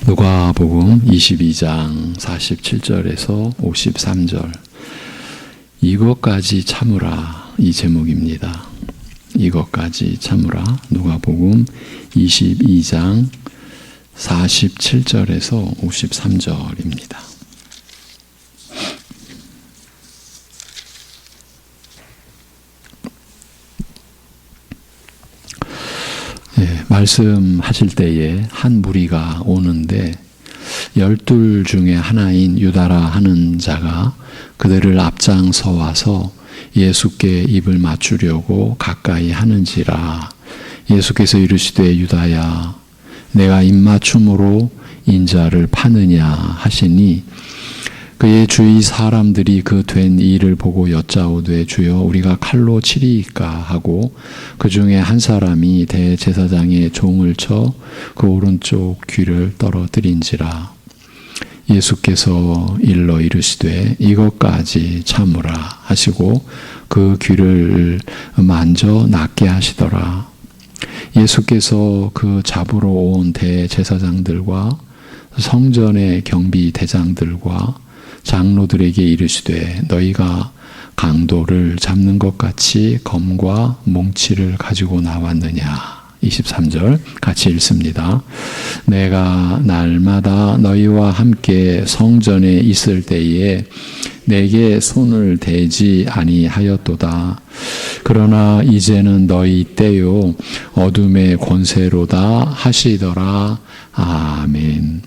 누가복음 22장 47절에서 53절. 이것까지 참으라, 이 제목입니다. 이것까지 참으라. 누가복음 22장 47절에서 53절입니다. 말씀하실 때에 한 무리가 오는데 12 중에 하나인 유다라 하는 자가 그들을 앞장서 와서 예수께 입을 맞추려고 가까이 하는지라. 예수께서 이르시되 유다야 내가 입맞춤으로 인자를 파느냐 하시니 그의 주위 사람들이 그 된 일을 보고 여짜오되 주여 우리가 칼로 치리이까 하고 그 중에 한 사람이 대제사장의 종을 쳐 그 오른쪽 귀를 떨어뜨린지라. 예수께서 일러 이르시되 이것까지 참으라 하시고 그 귀를 만져 낫게 하시더라. 예수께서 그 잡으러 온 대제사장들과 성전의 경비 대장들과 장로들에게 이르시되 너희가 강도를 잡는 것 같이 검과 몽치를 가지고 나왔느냐. 23절 같이 읽습니다. 내가 날마다 너희와 함께 성전에 있을 때에 내게 손을 대지 아니하였도다. 그러나 이제는 너희 때요 어둠의 권세로다 하시더라. 아멘.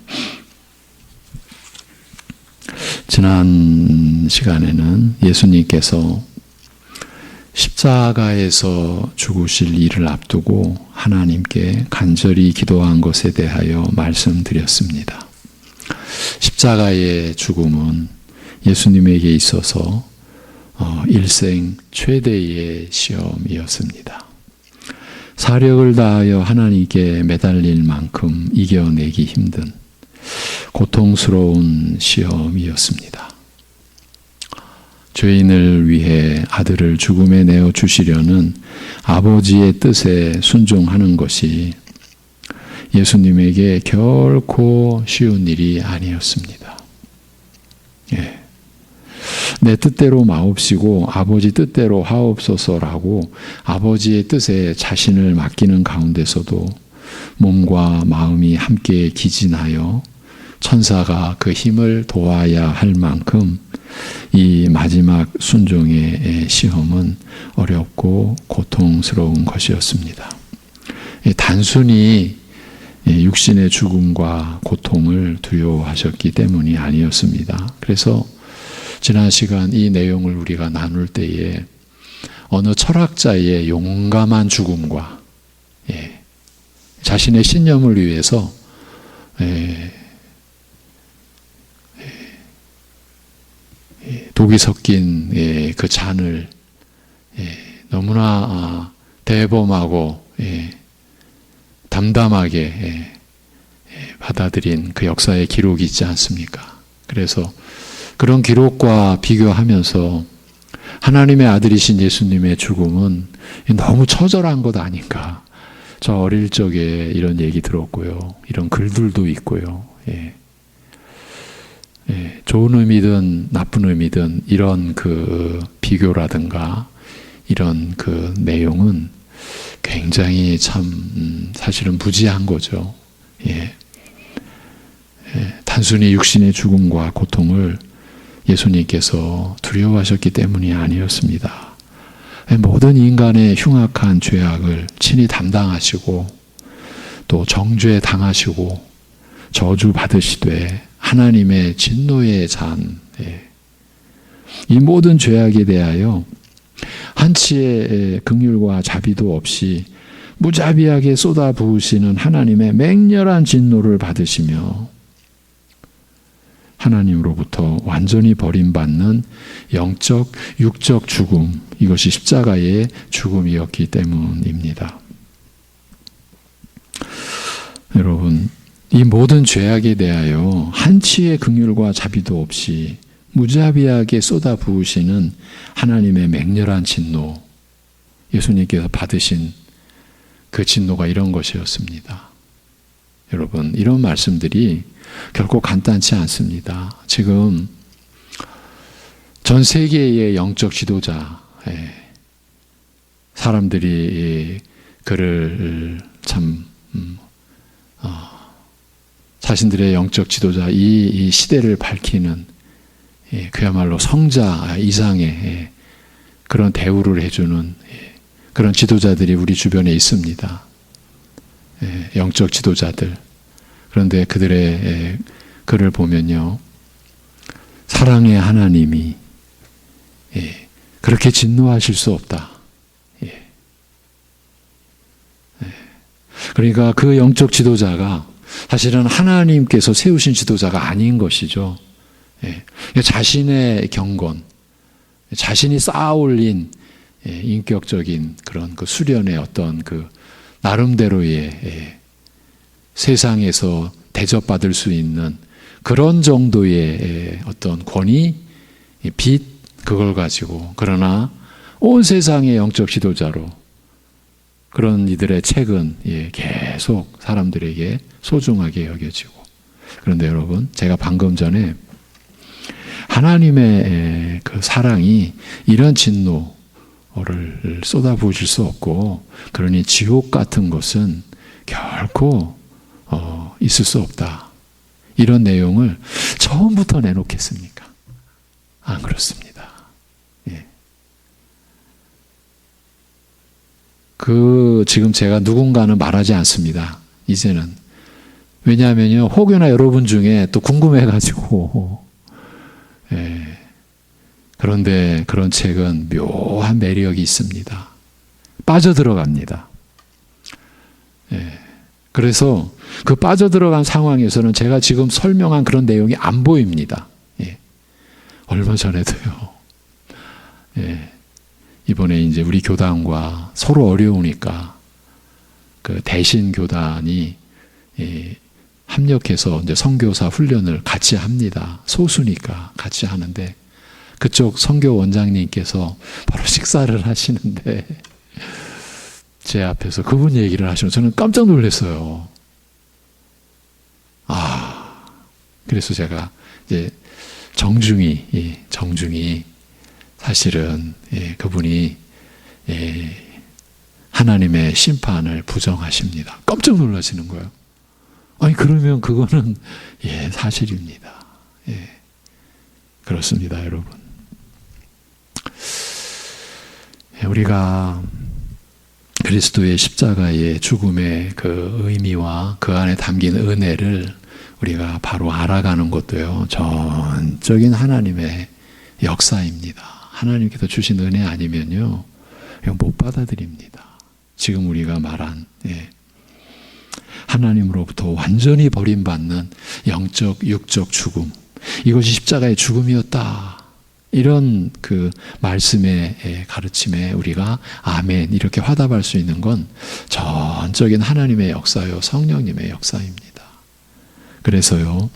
지난 시간에는 예수님께서 십자가에서 죽으실 일을 앞두고 하나님께 간절히 기도한 것에 대하여 말씀드렸습니다. 십자가의 죽음은 예수님에게 있어서 일생 최대의 시험이었습니다. 사력을 다하여 하나님께 매달릴 만큼 이겨내기 힘든 고통스러운 시험이었습니다. 죄인을 위해 아들을 죽음에 내어 주시려는 아버지의 뜻에 순종하는 것이 예수님에게 결코 쉬운 일이 아니었습니다. 내 뜻대로 마옵시고 아버지 뜻대로 하옵소서라고 아버지의 뜻에 자신을 맡기는 가운데서도 몸과 마음이 함께 기진하여 천사가 그 힘을 도와야 할 만큼 이 마지막 순종의 시험은 어렵고 고통스러운 것이었습니다. 단순히 육신의 죽음과 고통을 두려워하셨기 때문이 아니었습니다. 그래서 지난 시간 이 내용을 우리가 나눌 때에 어느 철학자의 용감한 죽음과 자신의 신념을 위해서 독이 섞인 그 잔을 너무나 대범하고 담담하게 받아들인 그 역사의 기록이 있지 않습니까? 그래서 그런 기록과 비교하면서 하나님의 아들이신 예수님의 죽음은 너무 처절한 것 아닌가. 저 어릴 적에 이런 얘기 들었고요. 이런 글들도 있고요. 좋은 의미든 나쁜 의미든 이런 그 비교라든가 이런 그 내용은 굉장히 참 사실은 무지한 거죠. 단순히 육신의 죽음과 고통을 예수님께서 두려워하셨기 때문이 아니었습니다. 모든 인간의 흉악한 죄악을 친히 담당하시고 또 정죄 당하시고 저주 받으시되 하나님의 진노의 잔, 이 모든 죄악에 대하여 한치의 긍휼과 자비도 없이 무자비하게 쏟아부으시는 하나님의 맹렬한 진노를 받으시며 하나님으로부터 완전히 버림받는 영적, 육적 죽음, 이것이 십자가의 죽음이었기 때문입니다. 여러분, 이 모든 죄악에 대하여 한치의 긍휼과 자비도 없이 무자비하게 쏟아부으시는 하나님의 맹렬한 진노, 예수님께서 받으신 그 진노가 이런 것이었습니다. 여러분, 이런 말씀들이 결코 간단치 않습니다. 지금 전 세계의 영적 지도자, 사람들이 그를 참 자신들의 영적 지도자, 이 시대를 밝히는 그야말로 성자 이상의 그런 대우를 해주는 그런 지도자들이 우리 주변에 있습니다. 영적 지도자들. 그런데 그들의 글을 보면요, 사랑의 하나님이 그렇게 진노하실 수 없다. 그러니까 그 영적 지도자가 사실은 하나님께서 세우신 지도자가 아닌 것이죠. 자신의 경건, 자신이 쌓아올린 인격적인 그런 그 수련의 어떤 그 나름대로의 세상에서 대접받을 수 있는 그런 정도의 어떤 권위, 빚, 그걸 가지고, 그러나 온 세상의 영적 지도자로 그런 이들의 책은 계속 사람들에게 소중하게 여겨지고. 그런데 여러분, 제가 방금 전에 하나님의 그 사랑이 이런 진노를 쏟아부으실 수 없고, 그러니 지옥 같은 것은 결코 있을 수 없다. 이런 내용을 처음부터 내놓겠습니까? 안 그렇습니다. 지금 제가 누군가는 말하지 않습니다. 이제는. 왜냐하면요, 혹여나 여러분 중에 또 궁금해가지고, 그런데 그런 책은 묘한 매력이 있습니다. 빠져들어갑니다. 그래서 그 빠져들어간 상황에서는 제가 지금 설명한 그런 내용이 안 보입니다. 얼마 전에도요, 이번에 이제 우리 교단과 서로 어려우니까 그 대신 교단이 합력해서 이제 선교사 훈련을 같이 합니다. 소수니까 같이 하는데, 그쪽 선교 원장님께서 바로 식사를 하시는데 제 앞에서 그분 얘기를 하시면 저는 깜짝 놀랐어요. 그래서 제가 이제 정중히 사실은 그분이 하나님의 심판을 부정하십니다. 깜짝 놀라시는 거예요. 아니, 그러면 그거는 사실입니다. 그렇습니다, 여러분. 우리가 그리스도의 십자가의 죽음의 그 의미와 그 안에 담긴 은혜를 우리가 바로 알아가는 것도요, 전적인 하나님의 역사입니다. 하나님께서 주신 은혜 아니면요, 못 받아들입니다. 지금 우리가 말한 하나님으로부터 완전히 버림받는 영적, 육적 죽음, 이것이 십자가의 죽음이었다. 이런 그 말씀의 가르침에 우리가 아멘 이렇게 화답할 수 있는 건 전적인 하나님의 역사요, 성령님의 역사입니다. 그래서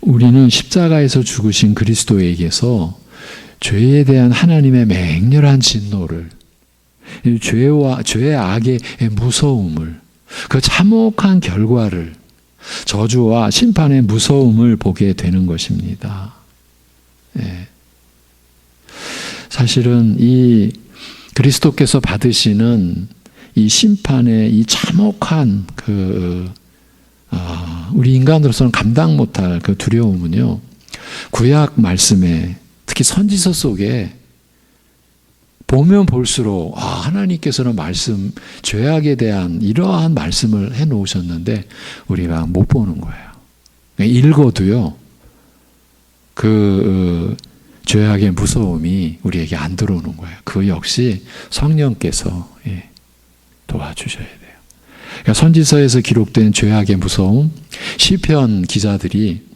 우리는 십자가에서 죽으신 그리스도에게서 죄에 대한 하나님의 맹렬한 진노를, 죄의 악의 무서움을, 그 참혹한 결과를, 저주와 심판의 무서움을 보게 되는 것입니다. 사실은 이 그리스도께서 받으시는 이 심판의 이 참혹한 우리 인간으로서는 감당 못할 그 두려움은요, 구약 말씀에 특히 선지서 속에 보면 볼수록 하나님께서는 죄악에 대한 이러한 말씀을 해놓으셨는데 우리가 못 보는 거예요. 읽어도요, 그 죄악의 무서움이 우리에게 안 들어오는 거예요. 그 역시 성령께서 도와주셔야 돼요. 그러니까 선지서에서 기록된 죄악의 무서움, 시편 기자들이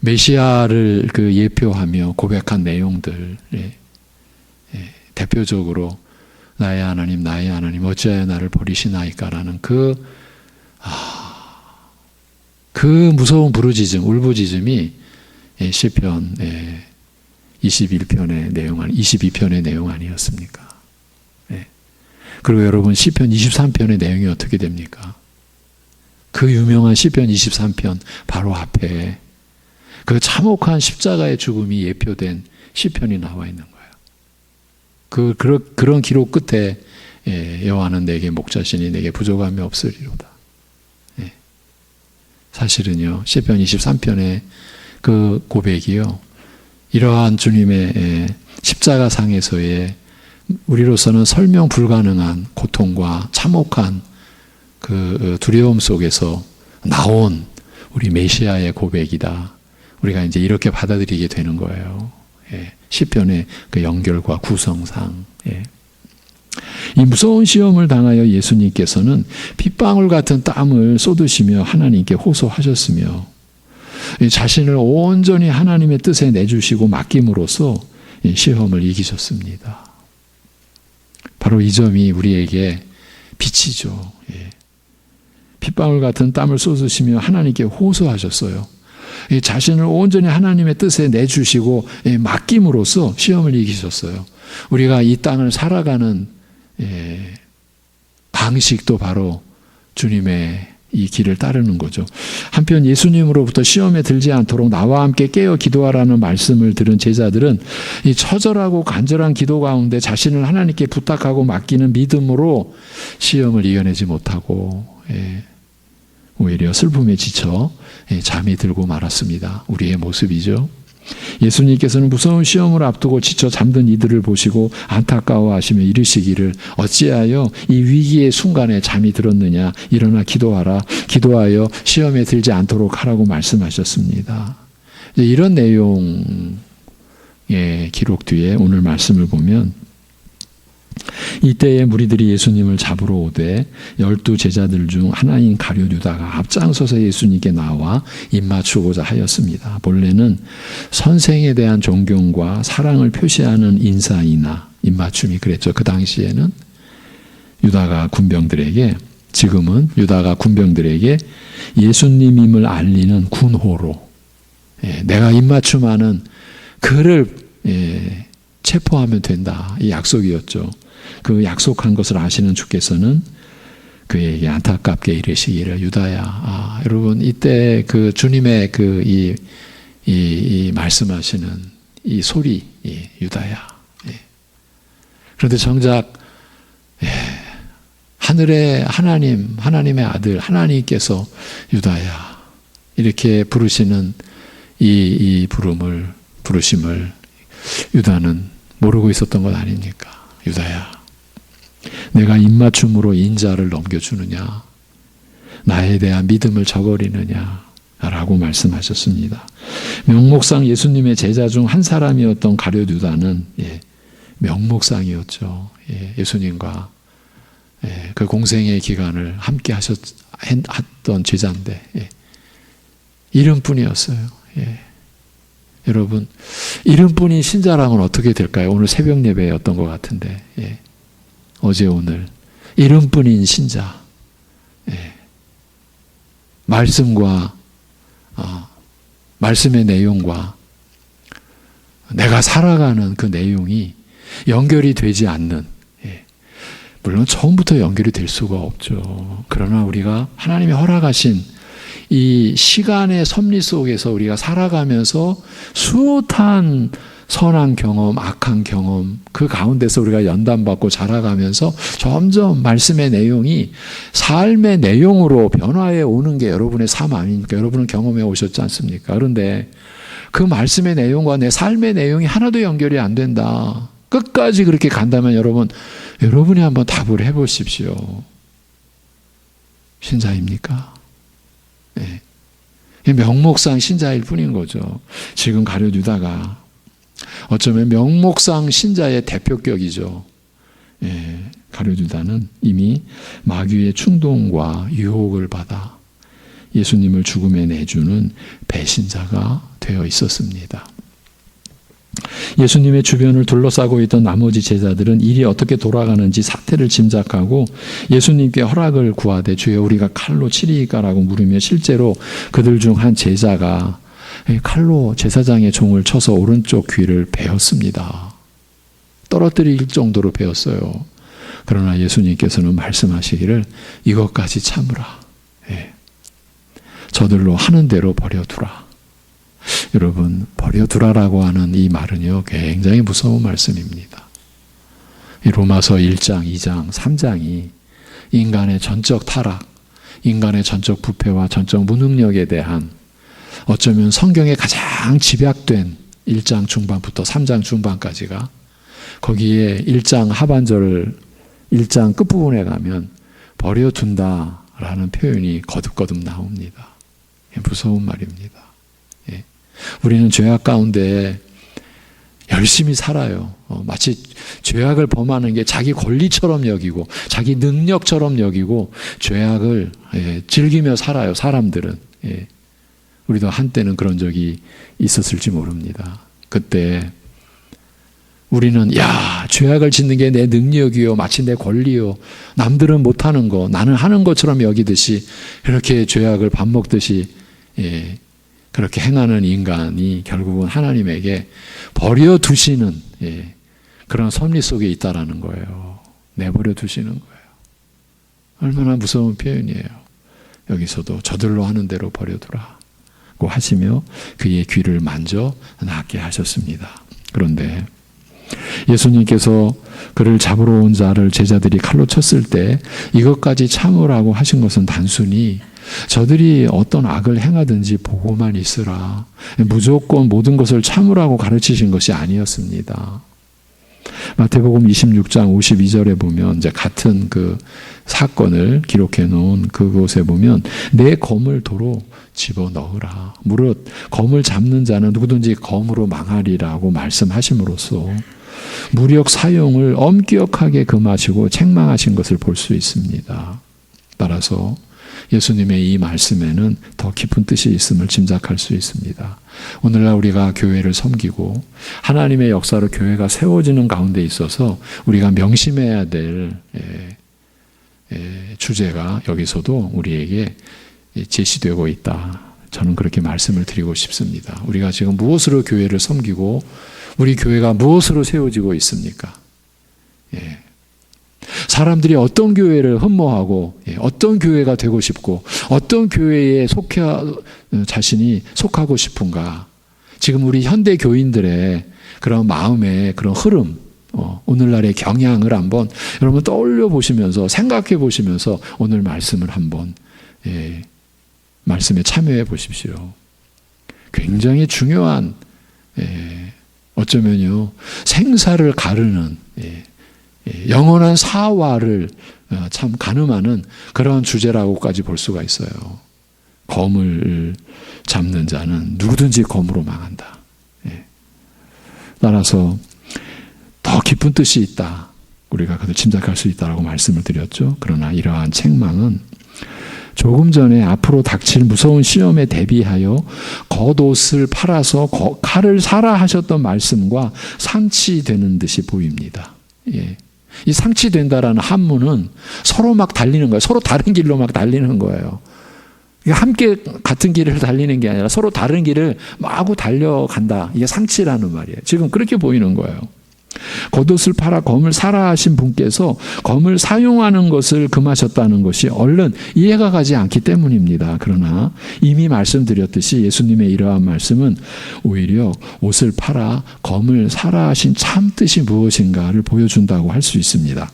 메시아를 예표하며 고백한 내용들, 대표적으로 나의 하나님 어찌하여 나를 버리시나이까라는 그 무서운 부르짖음, 울부짖음이 시편 21편의 내용, 22편의 내용 아니었습니까? 그리고 여러분, 시편 23편의 내용이 어떻게 됩니까? 그 유명한 시편 23편 바로 앞에 그 참혹한 십자가의 죽음이 예표된 시편이 나와 있는 거예요. 그런 기록 끝에 여호와는 내게 목자시니 내게 부족함이 없으리로다. 사실은요, 시편 23편의 그 고백이요, 이러한 주님의 십자가상에서의 우리로서는 설명 불가능한 고통과 참혹한 그 두려움 속에서 나온 우리 메시아의 고백이다. 우리가 이제 이렇게 받아들이게 되는 거예요. 시편의 그 연결과 구성상. 이 무서운 시험을 당하여 예수님께서는 핏방울 같은 땀을 쏟으시며 하나님께 호소하셨으며 자신을 온전히 하나님의 뜻에 내주시고 맡김으로써 시험을 이기셨습니다. 바로 이 점이 우리에게 빛이죠. 핏방울 같은 땀을 쏟으시며 하나님께 호소하셨어요. 자신을 온전히 하나님의 뜻에 내주시고 맡김으로써 시험을 이기셨어요. 우리가 이 땅을 살아가는 방식도 바로 주님의 이 길을 따르는 거죠. 한편 예수님으로부터 시험에 들지 않도록 나와 함께 깨어 기도하라는 말씀을 들은 제자들은 이 처절하고 간절한 기도 가운데 자신을 하나님께 부탁하고 맡기는 믿음으로 시험을 이겨내지 못하고 오히려 슬픔에 지쳐 잠이 들고 말았습니다. 우리의 모습이죠. 예수님께서는 무서운 시험을 앞두고 지쳐 잠든 이들을 보시고 안타까워하시며 이르시기를 어찌하여 이 위기의 순간에 잠이 들었느냐, 일어나 기도하라, 기도하여 시험에 들지 않도록 하라고 말씀하셨습니다. 이런 내용의 기록 뒤에 오늘 말씀을 보면 이때에 무리들이 예수님을 잡으러 오되 12 제자들 중 하나인 가룟 유다가 앞장서서 예수님께 나와 입맞추고자 하였습니다. 본래는 선생에 대한 존경과 사랑을 표시하는 인사이나 입맞춤이 그랬죠. 그 당시에는 유다가 군병들에게, 지금은 유다가 군병들에게 예수님임을 알리는 군호로 내가 입맞춤하는 그를 체포하면 된다. 이 약속이었죠. 그 약속한 것을 아시는 주께서는 그에게 안타깝게 이르시기를 유다야. 여러분 이때 그 주님의 그 이 말씀하시는 이 소리, 유다야. 그런데 정작 하늘의 하나님, 하나님의 아들, 하나님께서 유다야 이렇게 부르시는 이 부르심을 유다는 모르고 있었던 것 아닙니까? 유다야, 내가 입맞춤으로 인자를 넘겨주느냐, 나에 대한 믿음을 저버리느냐 라고 말씀하셨습니다. 명목상 예수님의 제자 중 한 사람이었던 가룟 유다는 명목상이었죠. 예수님과 그 공생의 기간을 함께 하셨던 제자인데 이름뿐이었어요. 여러분, 이름뿐인 신자랑은 어떻게 될까요? 오늘 새벽 예배였던 것 같은데, 어제 오늘 이름뿐인 신자, 말씀과 말씀의 내용과 내가 살아가는 그 내용이 연결이 되지 않는, 물론 처음부터 연결이 될 수가 없죠. 그러나 우리가 하나님이 허락하신 이 시간의 섭리 속에서 우리가 살아가면서 숱한 선한 경험, 악한 경험, 그 가운데서 우리가 연단받고 자라가면서 점점 말씀의 내용이 삶의 내용으로 변화해 오는 게 여러분의 삶 아닙니까? 여러분은 경험해 오셨지 않습니까? 그런데 그 말씀의 내용과 내 삶의 내용이 하나도 연결이 안 된다. 끝까지 그렇게 간다면 여러분이 한번 답을 해보십시오. 신자입니까? 명목상 신자일 뿐인 거죠. 지금 가룟 유다가 어쩌면 명목상 신자의 대표격이죠. 가룟 유다는 이미 마귀의 충동과 유혹을 받아 예수님을 죽음에 내주는 배신자가 되어 있었습니다. 예수님의 주변을 둘러싸고 있던 나머지 제자들은 일이 어떻게 돌아가는지 사태를 짐작하고 예수님께 허락을 구하되 주여 우리가 칼로 치리이까라고 물으며 실제로 그들 중 한 제자가 칼로 제사장의 종을 쳐서 오른쪽 귀를 베었습니다. 떨어뜨릴 정도로 베었어요. 그러나 예수님께서는 말씀하시기를 이것까지 참으라. 저들로 하는 대로 버려두라. 여러분, 버려두라라고 하는 이 말은요, 굉장히 무서운 말씀입니다. 이 로마서 1장, 2장, 3장이 인간의 전적 타락, 인간의 전적 부패와 전적 무능력에 대한 어쩌면 성경에 가장 집약된 1장 중반부터 3장 중반까지가, 거기에 1장 하반절, 1장 끝부분에 가면 버려둔다라는 표현이 거듭거듭 나옵니다. 무서운 말입니다. 우리는 죄악 가운데 열심히 살아요. 마치 죄악을 범하는 게 자기 권리처럼 여기고 자기 능력처럼 여기고 죄악을 즐기며 살아요. 사람들은. 우리도 한때는 그런 적이 있었을지 모릅니다. 그때 우리는 죄악을 짓는 게 내 능력이요, 마치 내 권리요, 남들은 못하는 거 나는 하는 것처럼 여기듯이 그렇게 죄악을 밥 먹듯이 그렇게 행하는 인간이 결국은 하나님에게 버려두시는 그런 섭리 속에 있다라는 거예요. 내버려 두시는 거예요. 얼마나 무서운 표현이에요. 여기서도 저들로 하는 대로 버려두라고 하시며 그의 귀를 만져 낫게 하셨습니다. 그런데 예수님께서 그를 잡으러 온 자를 제자들이 칼로 쳤을 때 이것까지 참으라고 하신 것은 단순히 저들이 어떤 악을 행하든지 보고만 있으라, 무조건 모든 것을 참으라고 가르치신 것이 아니었습니다. 마태복음 26장 52절에 보면 이제 같은 그 사건을 기록해 놓은 그곳에 보면 내 검을 도로 집어넣으라. 무릇 검을 잡는 자는 누구든지 검으로 망하리라고 말씀하심으로써 무력 사용을 엄격하게 금하시고 책망하신 것을 볼 수 있습니다. 따라서 예수님의 이 말씀에는 더 깊은 뜻이 있음을 짐작할 수 있습니다. 오늘날 우리가 교회를 섬기고 하나님의 역사로 교회가 세워지는 가운데 있어서 우리가 명심해야 될 주제가 여기서도 우리에게 제시되고 있다. 저는 그렇게 말씀을 드리고 싶습니다. 우리가 지금 무엇으로 교회를 섬기고 우리 교회가 무엇으로 세워지고 있습니까? 사람들이 어떤 교회를 흠모하고 어떤 교회가 되고 싶고 어떤 교회에 자신이 속하고 싶은가. 지금 우리 현대 교인들의 그런 마음의 그런 흐름, 오늘날의 경향을 한번 여러분 떠올려 보시면서 생각해 보시면서 오늘 말씀을 한번 말씀에 참여해 보십시오. 굉장히 중요한 어쩌면요 생사를 가르는 영원한 사화를 참 가늠하는 그런 주제라고까지 볼 수가 있어요. 검을 잡는 자는 누구든지 검으로 망한다. 따라서 더 깊은 뜻이 있다. 우리가 그걸 짐작할 수 있다라고 말씀을 드렸죠. 그러나 이러한 책망은 조금 전에 앞으로 닥칠 무서운 시험에 대비하여 겉옷을 팔아서 칼을 사라 하셨던 말씀과 상치되는 듯이 보입니다. 이 상치된다라는 한문은 서로 막 달리는 거예요. 서로 다른 길로 막 달리는 거예요. 함께 같은 길을 달리는 게 아니라 서로 다른 길을 마구 달려간다. 이게 상치라는 말이에요. 지금 그렇게 보이는 거예요. 겉옷을 팔아 검을 사라 하신 분께서 검을 사용하는 것을 금하셨다는 것이 얼른 이해가 가지 않기 때문입니다. 그러나 이미 말씀드렸듯이 예수님의 이러한 말씀은 오히려 옷을 팔아 검을 사라 하신 참뜻이 무엇인가를 보여준다고 할 수 있습니다.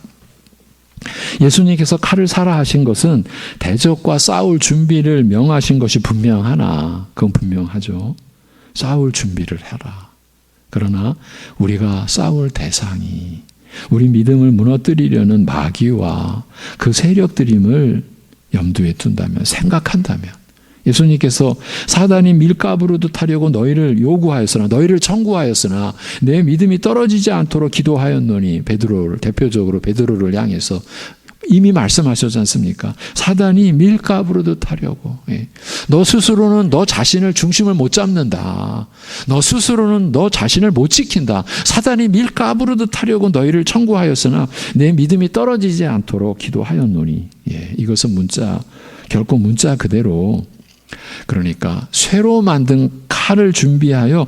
예수님께서 칼을 사라 하신 것은 대적과 싸울 준비를 명하신 것이 분명하나, 그건 분명하죠. 싸울 준비를 해라. 그러나 우리가 싸울 대상이 우리 믿음을 무너뜨리려는 마귀와 그 세력들임을 염두에 둔다면, 생각한다면, 예수님께서 사단이 밀가부로도 타려고 너희를 요구하였으나, 너희를 청구하였으나 내 믿음이 떨어지지 않도록 기도하였노니, 베드로를 대표적으로 베드로를 향해서 이미 말씀하셨지 않습니까? 사단이 밀가부로도 타려고. 너 스스로는 너 자신을 중심을 못 잡는다. 너 스스로는 너 자신을 못 지킨다. 사단이 밀가부로도 타려고 너희를 청구하였으나 내 믿음이 떨어지지 않도록 기도하였노니. 이것은 결코 문자 그대로, 그러니까 쇠로 만든 칼을 준비하여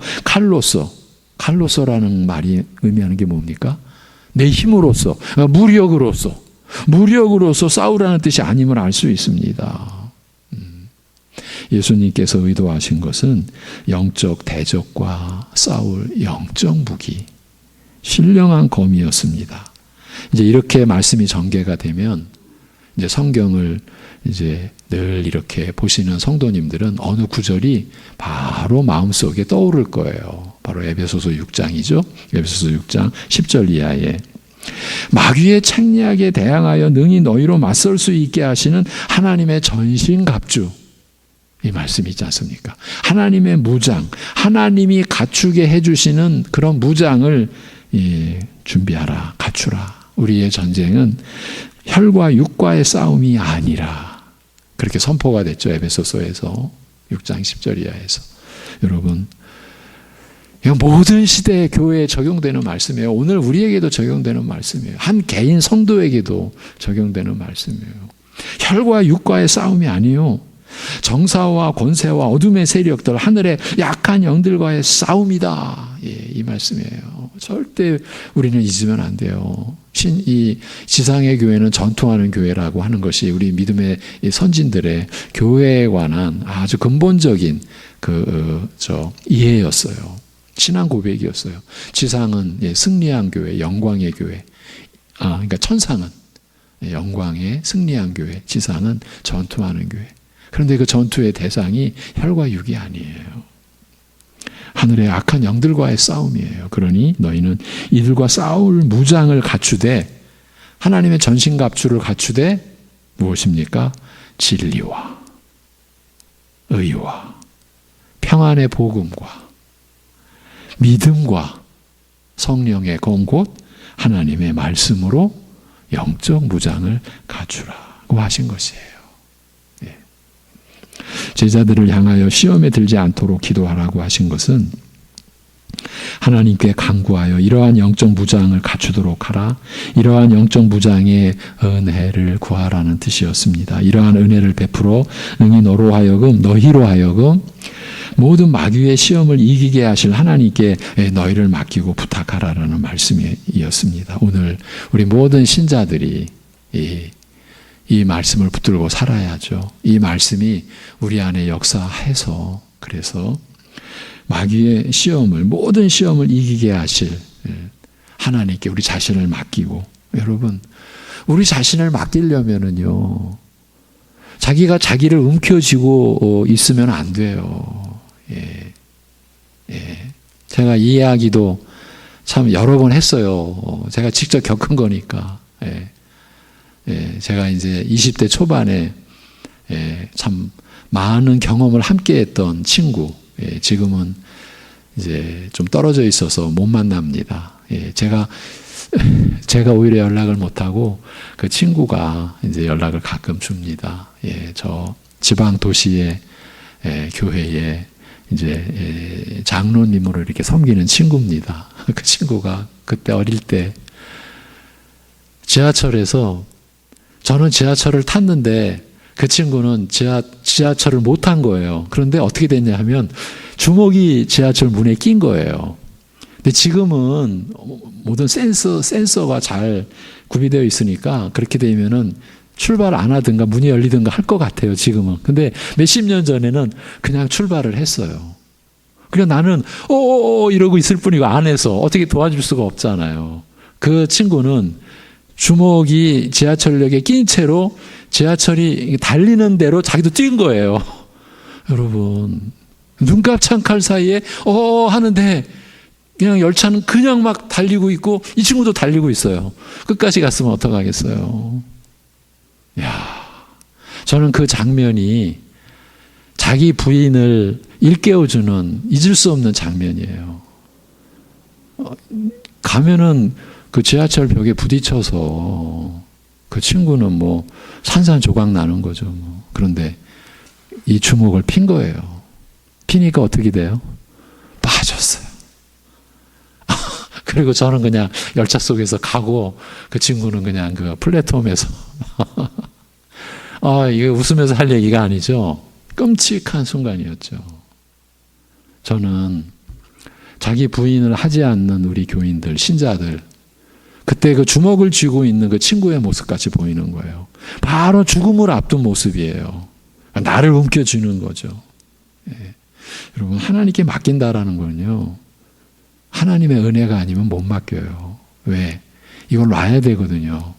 칼로서라는 말이 의미하는 게 뭡니까? 내 힘으로써, 무력으로서 싸우라는 뜻이 아님을 알 수 있습니다. 예수님께서 의도하신 것은 영적 대적과 싸울 영적 무기, 신령한 검이었습니다. 이제 이렇게 말씀이 전개가 되면 이제 성경을 이제 늘 이렇게 보시는 성도님들은 어느 구절이 바로 마음속에 떠오를 거예요. 바로 에베소서 6장이죠. 에베소서 6장 10절 이하에 마귀의 책략에 대항하여 능히 너희로 맞설 수 있게 하시는 하나님의 전신갑주, 이 말씀이 있지 않습니까? 하나님의 무장, 하나님이 갖추게 해주시는 그런 무장을 준비하라, 갖추라. 우리의 전쟁은 혈과 육과의 싸움이 아니라, 그렇게 선포가 됐죠. 에베소서에서 6장 10절 이하에서. 여러분, 이건 모든 시대의 교회에 적용되는 말씀이에요. 오늘 우리에게도 적용되는 말씀이에요. 한 개인 성도에게도 적용되는 말씀이에요. 혈과 육과의 싸움이 아니요, 정사와 권세와 어둠의 세력들, 하늘의 약한 영들과의 싸움이다. 이 말씀이에요. 절대 우리는 잊으면 안 돼요. 이 지상의 교회는 전투하는 교회라고 하는 것이 우리 믿음의 선진들의 교회에 관한 아주 근본적인 이해였어요. 신앙 고백이었어요. 지상은 승리한 교회, 영광의 교회. 그러니까 천상은 영광의 승리한 교회, 지상은 전투하는 교회. 그런데 그 전투의 대상이 혈과 육이 아니에요. 하늘의 악한 영들과의 싸움이에요. 그러니 너희는 이들과 싸울 무장을 갖추되, 하나님의 전신갑주를 갖추되 무엇입니까? 진리와 의와 평안의 복음과 믿음과 성령의 검 곧 하나님의 말씀으로 영적 무장을 갖추라고 하신 것이에요. 제자들을 향하여 시험에 들지 않도록 기도하라고 하신 것은 하나님께 간구하여 이러한 영적 무장을 갖추도록 하라, 이러한 영적 무장의 은혜를 구하라는 뜻이었습니다. 이러한 은혜를 베풀어 능히 너희로 하여금 모든 마귀의 시험을 이기게 하실 하나님께 너희를 맡기고 부탁하라라는 말씀이었습니다. 오늘 우리 모든 신자들이 이 말씀을 붙들고 살아야죠. 이 말씀이 우리 안에 역사해서, 그래서 마귀의 시험을, 모든 시험을 이기게 하실 하나님께 우리 자신을 맡기고, 여러분, 우리 자신을 맡기려면은요, 자기가 자기를 움켜쥐고 있으면 안 돼요. 제가 이 이야기도 참 여러 번 했어요. 제가 직접 겪은 거니까. 제가 이제 20대 초반에 참 많은 경험을 함께 했던 친구, 지금은 이제 좀 떨어져 있어서 못 만납니다. 제가 오히려 연락을 못하고 그 친구가 이제 연락을 가끔 줍니다. 저 지방 도시의 교회에 이제 장로님으로 이렇게 섬기는 친구입니다. 그 친구가 그때 어릴 때 지하철에서, 저는 지하철을 탔는데 그 친구는 지하철을 못 탄 거예요. 그런데 어떻게 됐냐 하면 주먹이 지하철 문에 낀 거예요. 근데 지금은 모든 센서가 잘 구비되어 있으니까 그렇게 되면은 출발 안 하든가 문이 열리든가 할 것 같아요, 지금은. 근데 몇십 년 전에는 그냥 출발을 했어요. 그러니까 나는 이러고 있을 뿐이고 안에서 어떻게 도와줄 수가 없잖아요. 그 친구는 주먹이 지하철역에 낀 채로 지하철이 달리는 대로 자기도 뛴 거예요. 여러분, 눈깜짝할 사이에 하는데 그냥 열차는 그냥 막 달리고 있고 이 친구도 달리고 있어요. 끝까지 갔으면 어떡하겠어요. 저는 그 장면이 자기 부인을 일깨워주는 잊을 수 없는 장면이에요. 가면은 그 지하철 벽에 부딪혀서 그 친구는 뭐 산산조각 나는 거죠. 그런데 이 주먹을 핀 거예요. 피니까 어떻게 돼요? 빠졌어요. 그리고 저는 그냥 열차 속에서 가고 그 친구는 그냥 그 플랫폼에서 이게 웃으면서 할 얘기가 아니죠. 끔찍한 순간이었죠. 저는 자기 부인을 하지 않는 우리 교인들, 신자들, 그때 그 주먹을 쥐고 있는 그 친구의 모습같이 보이는 거예요. 바로 죽음을 앞둔 모습이에요. 나를 움켜쥐는 거죠. 예. 여러분, 하나님께 맡긴다라는 건요, 하나님의 은혜가 아니면 못 맡겨요. 왜? 이걸 놔야 되거든요.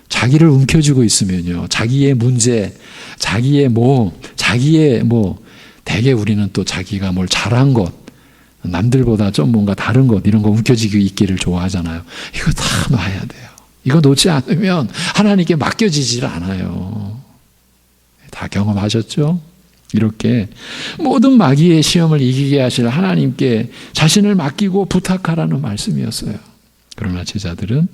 자기를 움켜쥐고 있으면요, 자기의 문제, 자기의 대개 우리는 또 자기가 뭘 잘한 것, 남들보다 좀 뭔가 다른 것, 이런 거 움켜쥐고 있기를 좋아하잖아요. 이거 다 놔야 돼요. 이거 놓지 않으면 하나님께 맡겨지질 않아요. 다 경험하셨죠? 이렇게 모든 마귀의 시험을 이기게 하실 하나님께 자신을 맡기고 부탁하라는 말씀이었어요. 그러나 제자들은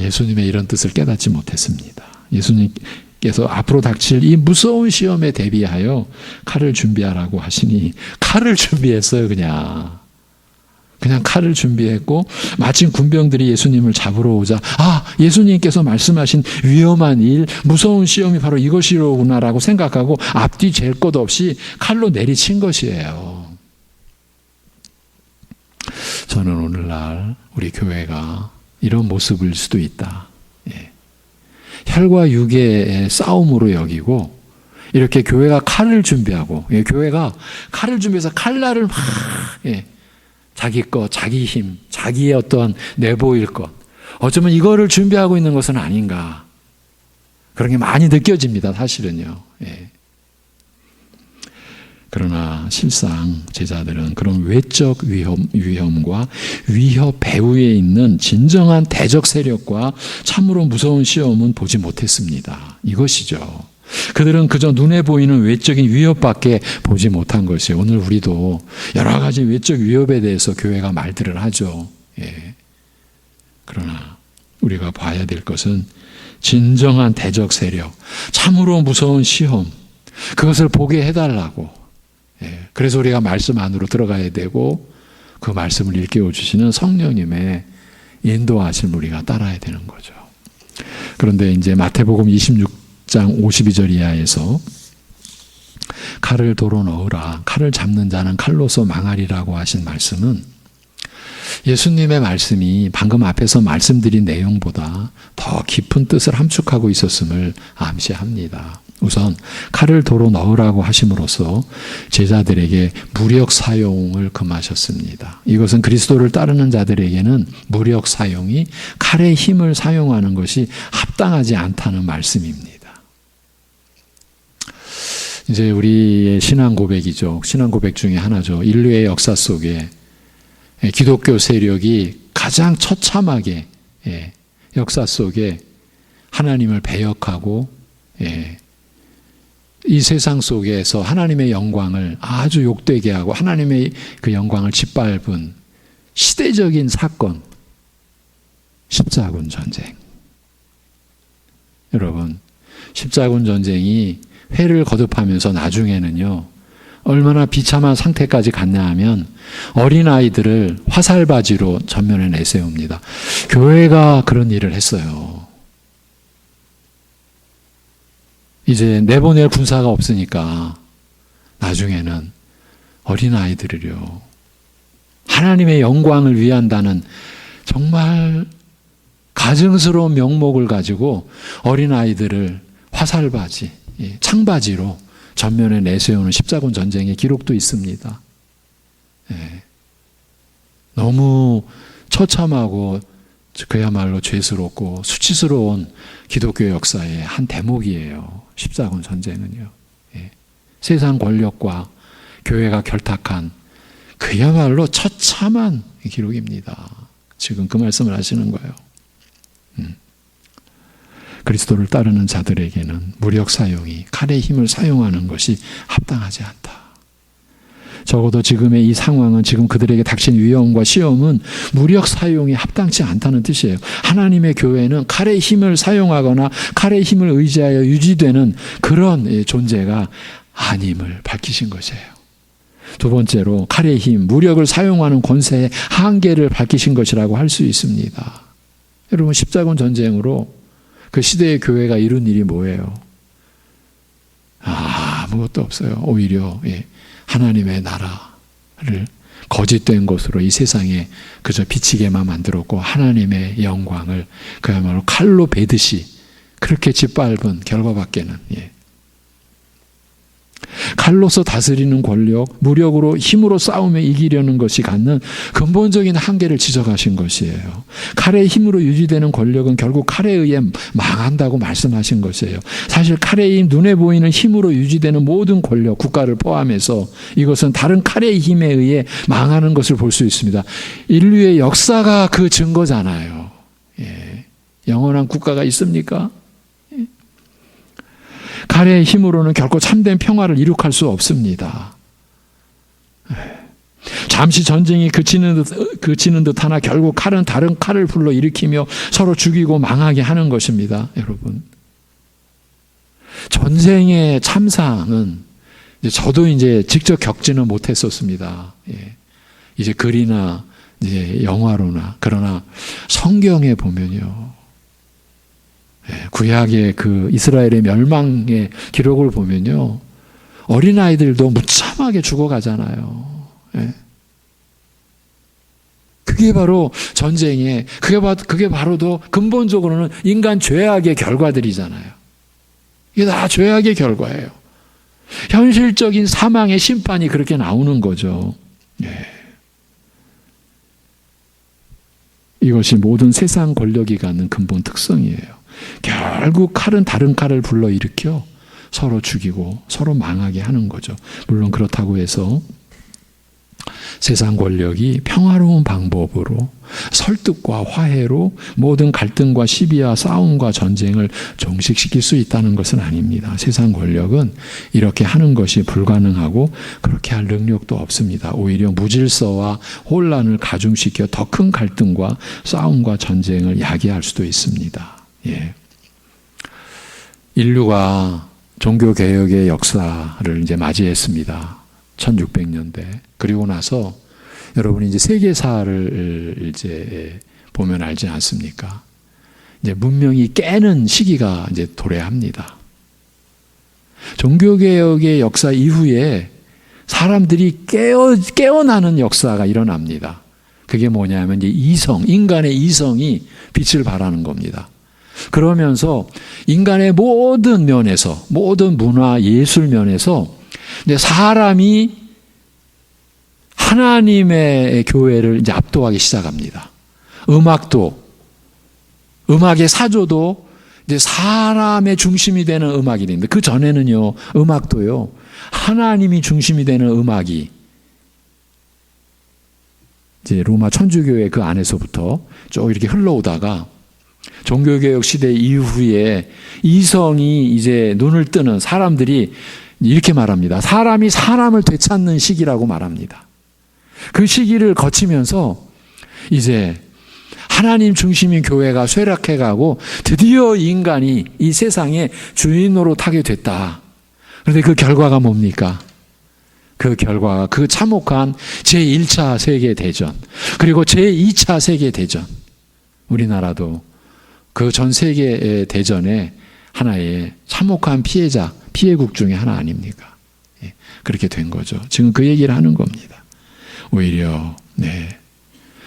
예수님의 이런 뜻을 깨닫지 못했습니다. 예수님께서 앞으로 닥칠 이 무서운 시험에 대비하여 칼을 준비하라고 하시니 칼을 준비했어요. 그냥 칼을 준비했고, 마침 군병들이 예수님을 잡으러 오자 예수님께서 말씀하신 위험한 일, 무서운 시험이 바로 이것이로구나라고 생각하고 앞뒤 잴 것 없이 칼로 내리친 것이에요. 저는 오늘날 우리 교회가 이런 모습일 수도 있다. 혈과 육의 싸움으로 여기고, 이렇게 교회가 칼을 준비하고, 교회가 칼을 준비해서 칼날을 막 자기 것, 자기 힘, 자기의 어떠한 내보일 것, 어쩌면 이거를 준비하고 있는 것은 아닌가, 그런 게 많이 느껴집니다. 사실은요. 그러나 실상 제자들은 그런 외적 위험과 위협 배후에 있는 진정한 대적 세력과 참으로 무서운 시험은 보지 못했습니다. 이것이죠. 그들은 그저 눈에 보이는 외적인 위협밖에 보지 못한 것이에요. 오늘 우리도 여러 가지 외적 위협에 대해서 교회가 말들을 하죠. 그러나 우리가 봐야 될 것은 진정한 대적 세력, 참으로 무서운 시험, 그것을 보게 해달라고. 그래서 우리가 말씀 안으로 들어가야 되고, 그 말씀을 일깨워 주시는 성령님의 인도하심을 우리가 따라야 되는 거죠. 그런데 이제 마태복음 26장 52절 이하에서 칼을 도로 넣으라, 칼을 잡는 자는 칼로서 망하리라고 하신 말씀은 예수님의 말씀이 방금 앞에서 말씀드린 내용보다 더 깊은 뜻을 함축하고 있었음을 암시합니다. 우선 칼을 도로 넣으라고 하심으로써 제자들에게 무력 사용을 금하셨습니다. 이것은 그리스도를 따르는 자들에게는 무력 사용이, 칼의 힘을 사용하는 것이 합당하지 않다는 말씀입니다. 이제 우리의 신앙 고백이죠. 신앙 고백 중에 하나죠. 인류의 역사 속에 기독교 세력이 가장 처참하게 역사 속에 하나님을 배역하고 이 세상 속에서 하나님의 영광을 아주 욕되게 하고 하나님의 그 영광을 짓밟은 시대적인 사건, 십자군 전쟁. 여러분, 십자군 전쟁이 회를 거듭하면서 나중에는요, 얼마나 비참한 상태까지 갔냐 하면 어린아이들을 화살바지로 전면에 내세웁니다. 교회가 그런 일을 했어요. 이제 내보낼 군사가 없으니까 나중에는 어린아이들을요, 하나님의 영광을 위한다는 정말 가증스러운 명목을 가지고 어린아이들을 화살바지, 창바지로 전면에 내세우는 십자군 전쟁의 기록도 있습니다. 너무 처참하고 그야말로 죄스럽고 수치스러운 기독교 역사의 한 대목이에요. 십자군 전쟁은요. 세상 권력과 교회가 결탁한 그야말로 처참한 기록입니다. 지금 그 말씀을 하시는 거예요. 그리스도를 따르는 자들에게는 무력 사용이, 칼의 힘을 사용하는 것이 합당하지 않다. 적어도 지금의 이 상황은, 지금 그들에게 닥친 위험과 시험은 무력 사용이 합당치 않다는 뜻이에요. 하나님의 교회는 칼의 힘을 사용하거나 칼의 힘을 의지하여 유지되는 그런 존재가 아님을 밝히신 것이에요. 두 번째로 칼의 힘, 무력을 사용하는 권세의 한계를 밝히신 것이라고 할 수 있습니다. 여러분, 십자군 전쟁으로 그 시대의 교회가 이룬 일이 뭐예요? 아무것도 없어요. 오히려 하나님의 나라를 거짓된 것으로 이 세상에 그저 비치게만 만들었고, 하나님의 영광을 그야말로 칼로 베듯이 그렇게 짓밟은 결과밖에는. 칼로서 다스리는 권력, 무력으로 힘으로 싸우며 이기려는 것이 갖는 근본적인 한계를 지적하신 것이에요. 칼의 힘으로 유지되는 권력은 결국 칼에 의해 망한다고 말씀하신 것이에요. 사실 칼의 힘, 눈에 보이는 힘으로 유지되는 모든 권력, 국가를 포함해서 이것은 다른 칼의 힘에 의해 망하는 것을 볼 수 있습니다. 인류의 역사가 그 증거잖아요. 예. 영원한 국가가 있습니까? 칼의 힘으로는 결코 참된 평화를 이룩할 수 없습니다. 잠시 전쟁이 그치는 듯 하나 결국 칼은 다른 칼을 불러 일으키며 서로 죽이고 망하게 하는 것입니다. 여러분. 전쟁의 참상은 저도 이제 직접 겪지는 못했었습니다. 예. 이제 글이나 이제 영화로나. 그러나 성경에 보면요. 구약의 그 이스라엘의 멸망의 기록을 보면요. 어린아이들도 무참하게 죽어가잖아요. 그게 바로 전쟁의, 그게 바로도 근본적으로는 인간 죄악의 결과들이잖아요. 이게 다 죄악의 결과예요. 현실적인 사망의 심판이 그렇게 나오는 거죠. 이것이 모든 세상 권력이 갖는 근본 특성이에요. 결국 칼은 다른 칼을 불러일으켜 서로 죽이고 서로 망하게 하는 거죠. 물론 그렇다고 해서 세상 권력이 평화로운 방법으로 설득과 화해로 모든 갈등과 시비와 싸움과 전쟁을 종식시킬 수 있다는 것은 아닙니다. 세상 권력은 이렇게 하는 것이 불가능하고 그렇게 할 능력도 없습니다. 오히려 무질서와 혼란을 가중시켜 더 큰 갈등과 싸움과 전쟁을 야기할 수도 있습니다. 예. 인류가 종교개혁의 역사를 이제 맞이했습니다. 1600년대. 그리고 나서 여러분이 이제 세계사를 이제 보면 알지 않습니까? 이제 문명이 깨는 시기가 이제 도래합니다. 종교개혁의 역사 이후에 사람들이 깨어나는 역사가 일어납니다. 그게 뭐냐면 이제 인간의 이성이 빛을 발하는 겁니다. 그러면서 인간의 모든 면에서, 모든 문화, 예술 면에서 사람이 하나님의 교회를 이제 압도하기 시작합니다. 음악의 사조도 이제 사람의 중심이 되는 음악이 됩니다. 그 전에는요, 음악도요, 하나님이 중심이 되는 음악이 이제 로마 천주교회 그 안에서부터 쭉 이렇게 흘러오다가 종교개혁 시대 이후에 이성이 이제 눈을 뜨는 사람들이 이렇게 말합니다. 사람이 사람을 되찾는 시기라고 말합니다. 그 시기를 거치면서 이제 하나님 중심인 교회가 쇠락해가고 드디어 인간이 이 세상의 주인 노릇하게 됐다. 그런데 그 결과가 뭡니까? 그 결과가 그 참혹한 제1차 세계대전 그리고 제2차 세계대전, 우리나라도 그 전 세계 대전의 하나의 참혹한 피해국 중에 하나 아닙니까? 예, 그렇게 된 거죠. 지금 그 얘기를 하는 겁니다. 오히려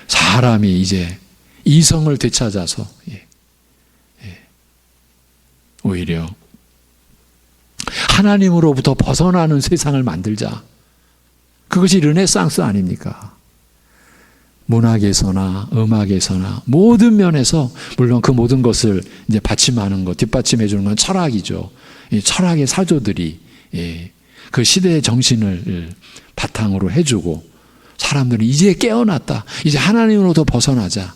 사람이 이제 이성을 되찾아서 오히려 하나님으로부터 벗어나는 세상을 만들자. 그것이 르네상스 아닙니까? 문학에서나 음악에서나 모든 면에서, 물론 그 모든 것을 이제 받침하는 것, 뒷받침해 주는 건 철학이죠. 이 철학의 사조들이 그 시대의 정신을 바탕으로 해주고 사람들은 이제 깨어났다. 이제 하나님으로부터 벗어나자.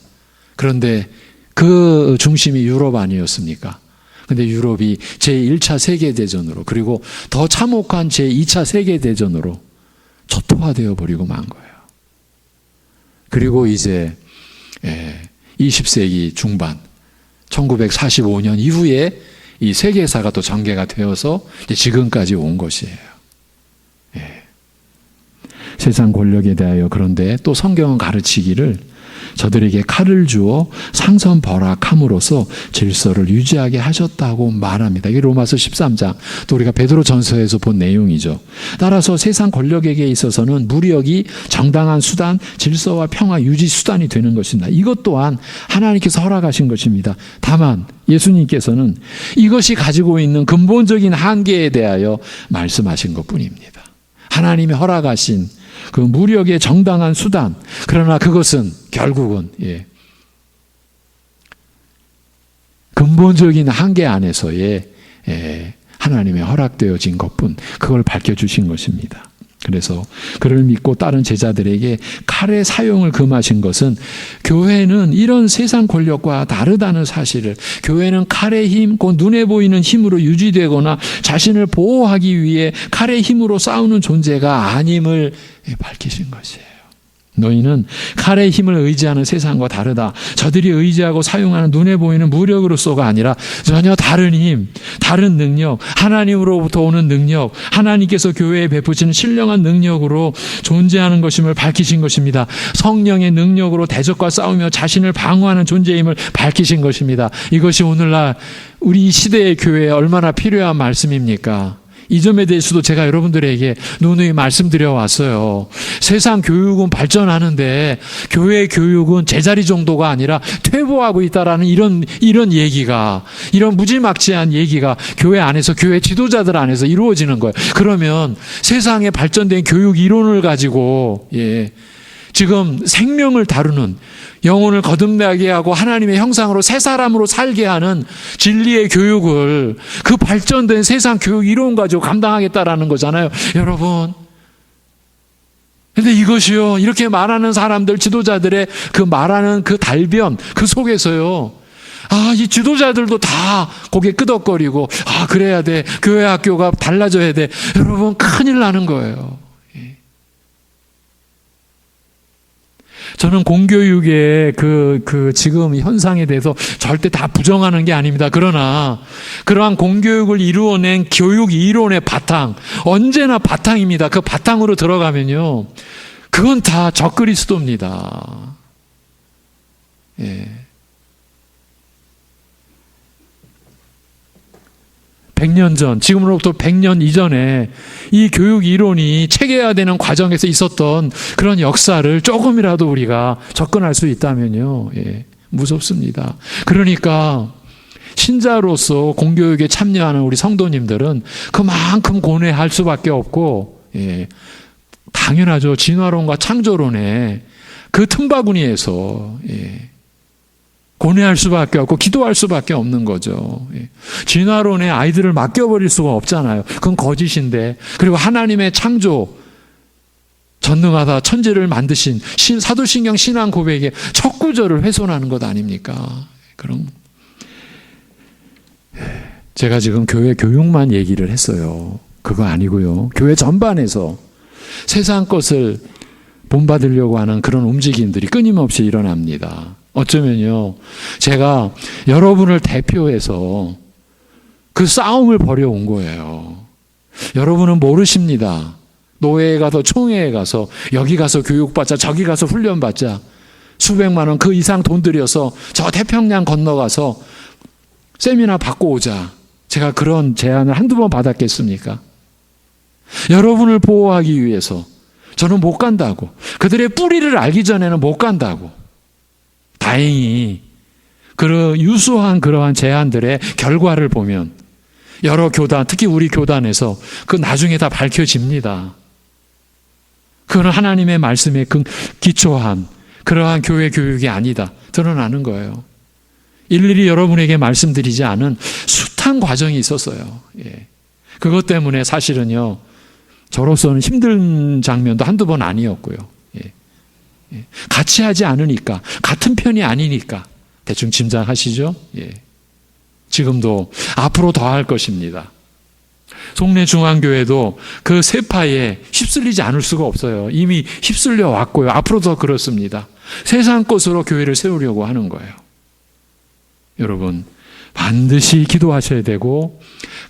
그런데 그 중심이 유럽 아니었습니까? 근데 유럽이 제1차 세계대전으로 그리고 더 참혹한 제2차 세계대전으로 초토화되어 버리고 만 거예요. 그리고 이제 20세기 중반 1945년 이후에 이 세계사가 또 전개가 되어서 지금까지 온 것이에요. 세상 권력에 대하여 그런데 또 성경은 가르치기를 저들에게 칼을 주어 상선 벌악함으로써 질서를 유지하게 하셨다고 말합니다. 이게 로마서 13장, 또 우리가 베드로전서에서 본 내용이죠. 따라서 세상 권력에게 있어서는 무력이 정당한 수단, 질서와 평화 유지 수단이 되는 것입니다. 이것 또한 하나님께서 허락하신 것입니다. 다만 예수님께서는 이것이 가지고 있는 근본적인 한계에 대하여 말씀하신 것뿐입니다. 하나님이 허락하신 그 무력의 정당한 수단, 그러나 그것은 결국은 근본적인 한계 안에서의 하나님의 허락되어진 것뿐, 그걸 밝혀주신 것입니다. 그래서 그를 믿고 다른 제자들에게 칼의 사용을 금하신 것은 교회는 이런 세상 권력과 다르다는 사실을, 교회는 칼의 힘, 곧 눈에 보이는 힘으로 유지되거나 자신을 보호하기 위해 칼의 힘으로 싸우는 존재가 아님을 밝히신 것이에요. 너희는 칼의 힘을 의지하는 세상과 다르다. 저들이 의지하고 사용하는 눈에 보이는 무력으로서가 아니라 전혀 다른 힘, 다른 능력, 하나님으로부터 오는 능력, 하나님께서 교회에 베푸시는 신령한 능력으로 존재하는 것임을 밝히신 것입니다. 성령의 능력으로 대적과 싸우며 자신을 방어하는 존재임을 밝히신 것입니다. 이것이 오늘날 우리 시대의 교회에 얼마나 필요한 말씀입니까? 이 점에 대해서도 제가 여러분들에게 누누이 말씀드려 왔어요. 세상 교육은 발전하는데 교회 교육은 제자리 정도가 아니라 퇴보하고 있다라는 이런 얘기가, 이런 무지막지한 얘기가 교회 안에서, 교회 지도자들 안에서 이루어지는 거예요. 그러면 세상에 발전된 교육 이론을 가지고 지금 생명을 다루는, 영혼을 거듭나게 하고 하나님의 형상으로 새 사람으로 살게 하는 진리의 교육을 그 발전된 세상 교육 이론 가지고 감당하겠다라는 거잖아요, 여러분. 근데 이것이요, 이렇게 말하는 사람들, 지도자들의 그 말하는 그 달변, 그 속에서요, 이 지도자들도 다 고개 끄덕거리고, 그래야 돼, 교회 학교가 달라져야 돼. 여러분, 큰일 나는 거예요. 저는 공교육의 그 지금 현상에 대해서 절대 다 부정하는 게 아닙니다. 그러나 그러한 공교육을 이루어낸 교육 이론의 바탕, 언제나 바탕입니다. 그 바탕으로 들어가면요, 그건 다 적그리스도입니다. 100년 전, 지금으로부터 100년 이전에 이 교육 이론이 체계화되는 과정에서 있었던 그런 역사를 조금이라도 우리가 접근할 수 있다면요, 무섭습니다. 그러니까 신자로서 공교육에 참여하는 우리 성도님들은 그만큼 고뇌할 수밖에 없고, 당연하죠. 진화론과 창조론의 그 틈바구니에서 고뇌할 수밖에 없고 기도할 수밖에 없는 거죠. 진화론에 아이들을 맡겨버릴 수가 없잖아요. 그건 거짓인데. 그리고 하나님의 창조, 전능하다 천지를 만드신 사도신경 신앙 고백의 첫 구절을 훼손하는 것 아닙니까? 그럼 제가 지금 교회 교육만 얘기를 했어요. 그거 아니고요, 교회 전반에서 세상 것을 본받으려고 하는 그런 움직임들이 끊임없이 일어납니다. 어쩌면요, 제가 여러분을 대표해서 그 싸움을 벌여온 거예요. 여러분은 모르십니다. 노예에 가서, 총회에 가서, 여기 가서 교육받자, 저기 가서 훈련받자, 수백만 원 그 이상 돈 들여서 저 태평양 건너가서 세미나 받고 오자. 제가 그런 제안을 한두 번 받았겠습니까? 여러분을 보호하기 위해서 저는 못 간다고, 그들의 뿌리를 알기 전에는 못 간다고. 다행히 유수한 그러한 제안들의 결과를 보면 여러 교단, 특히 우리 교단에서 그 나중에 다 밝혀집니다. 그건 하나님의 말씀에 기초한 그러한 교회 교육이 아니다, 드러나는 거예요. 일일이 여러분에게 말씀드리지 않은 숱한 과정이 있었어요. 그것 때문에 사실은요, 저로서는 힘든 장면도 한두 번 아니었고요. 같이 하지 않으니까, 같은 편이 아니니까 대충 짐작하시죠? 지금도 앞으로 더 할 것입니다. 송내중앙교회도 그 세파에 휩쓸리지 않을 수가 없어요. 이미 휩쓸려 왔고요, 앞으로 더 그렇습니다. 세상 것으로 교회를 세우려고 하는 거예요. 여러분, 반드시 기도하셔야 되고